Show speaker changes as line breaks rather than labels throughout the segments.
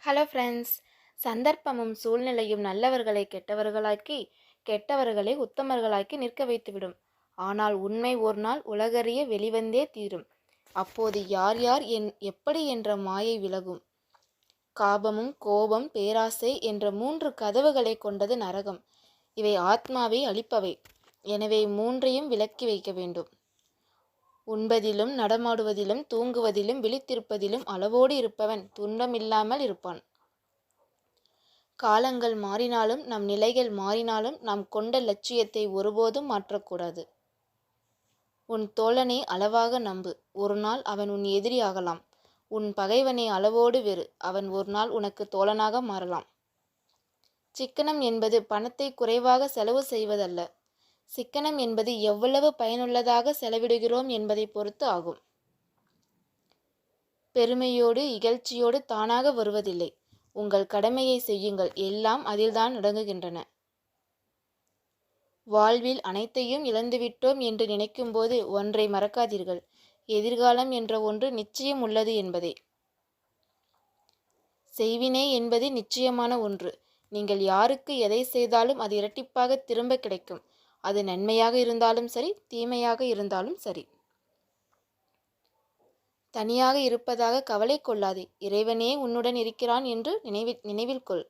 Hello friends. சந்தர்ப்பமும் சூழ்நிலையும் நல்லவர்களை கெட்டவர்களாக்கி, கெட்டவர்களை உத்தமர்களாக்கி நிற்க வைத்துவிடும். ஆனால் உண்மை ஒரு நாள் உலகறிய வெளிவந்தே தீரும். அப்போது யார் யார் எப்படி என்ற மாயை விலகும். காபமும் கோபம் பேராசை என்ற 3 கதவுகளை கொண்டது நரகம். இவை ஆத்மாவை அழிப்பவை. எனவே 3ஐயும் விலக்கி வைக்க வேண்டும். உண்பதிலும் நடமாடுவதிலும் தூங்குவதிலும் விழித்திருப்பதிலும் அளவோடு இருப்பவன் துன்பமில்லாமல் இருப்பான். காலங்கள் மாறினாலும் நம் நிலைகள் மாறினாலும் நாம் கொண்ட லட்சியத்தை ஒருபோதும் மாற்றக்கூடாது. உன் தோழனை அளவாக நம்பு, ஒரு நாள் அவன் உன் எதிரி ஆகலாம். உன் பகைவனை அளவோடு வெறு, அவன் ஒரு நாள் உனக்கு தோழனாக மாறலாம். சிக்கனம் என்பது பணத்தை குறைவாக செலவு செய்வதல்ல, சிக்கனம் என்பது எவ்வளவு பயனுள்ளதாக செலவிடுகிறோம் என்பதை பொறுத்து ஆகும். பெருமையோடு இகழ்ச்சியோடு தானாக வருவதில்லை. உங்கள் கடமையை செய்யுங்கள், எல்லாம் அதில்தான் அடங்குகின்றன. வாழ்வில் அனைத்தையும் இழந்துவிட்டோம் என்று நினைக்கும்போது ஒன்றை மறக்காதீர்கள், எதிர்காலம் என்ற ஒன்று நிச்சயம் உள்ளது என்பதே. செய்வினை என்பது நிச்சயமான ஒன்று. நீங்கள் யாருக்கு எதை செய்தாலும் அது இரட்டிப்பாக திரும்ப கிடைக்கும். அது நன்மையாக இருந்தாலும் சரி, தீமையாக இருந்தாலும் சரி. தனியாக இருப்பதாக கவலை கொள்ளாதே, இறைவனே உன்னுடன் இருக்கிறான் என்று நினைவில் கொள்.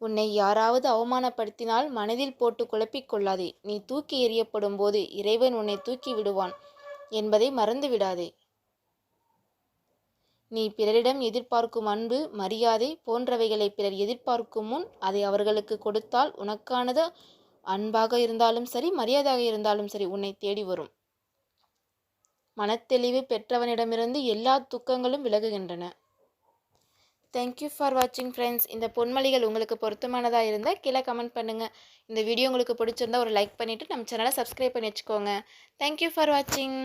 உன்னை யாராவது அவமானப்படுத்தினால் மனதில் போட்டு குழப்பிக் கொள்ளாதே. நீ தூக்கி எறியப்படும் போது இறைவன் உன்னை தூக்கி விடுவான் என்பதை மறந்து விடாதே. நீ பிறரிடம் எதிர்பார்க்கும் அன்பு, மரியாதை போன்றவைகளை பிறர் எதிர்பார்க்கும் முன் அதை அவர்களுக்கு கொடுத்தால் உனக்கானது அன்பாக இருந்தாலும் சரி, மரியாதையாக இருந்தாலும் சரி உன்னை தேடி வரும். மனத்தெளிவு பெற்றவனிடமிருந்து எல்லா துக்கங்களும் விலகுகின்றன. தேங்க்யூ ஃபார் வாட்சிங் ஃப்ரெண்ட்ஸ். இந்த பொன்மொழிகள் உங்களுக்கு பொருத்தமானதாக இருந்தால் கீழே கமெண்ட் பண்ணுங்கள். இந்த வீடியோ உங்களுக்கு பிடிச்சிருந்தா ஒரு லைக் பண்ணிவிட்டு நம்ம சேனலை சப்ஸ்கிரைப் பண்ணி வச்சுக்கோங்க. தேங்க்யூ ஃபார் வாட்சிங்.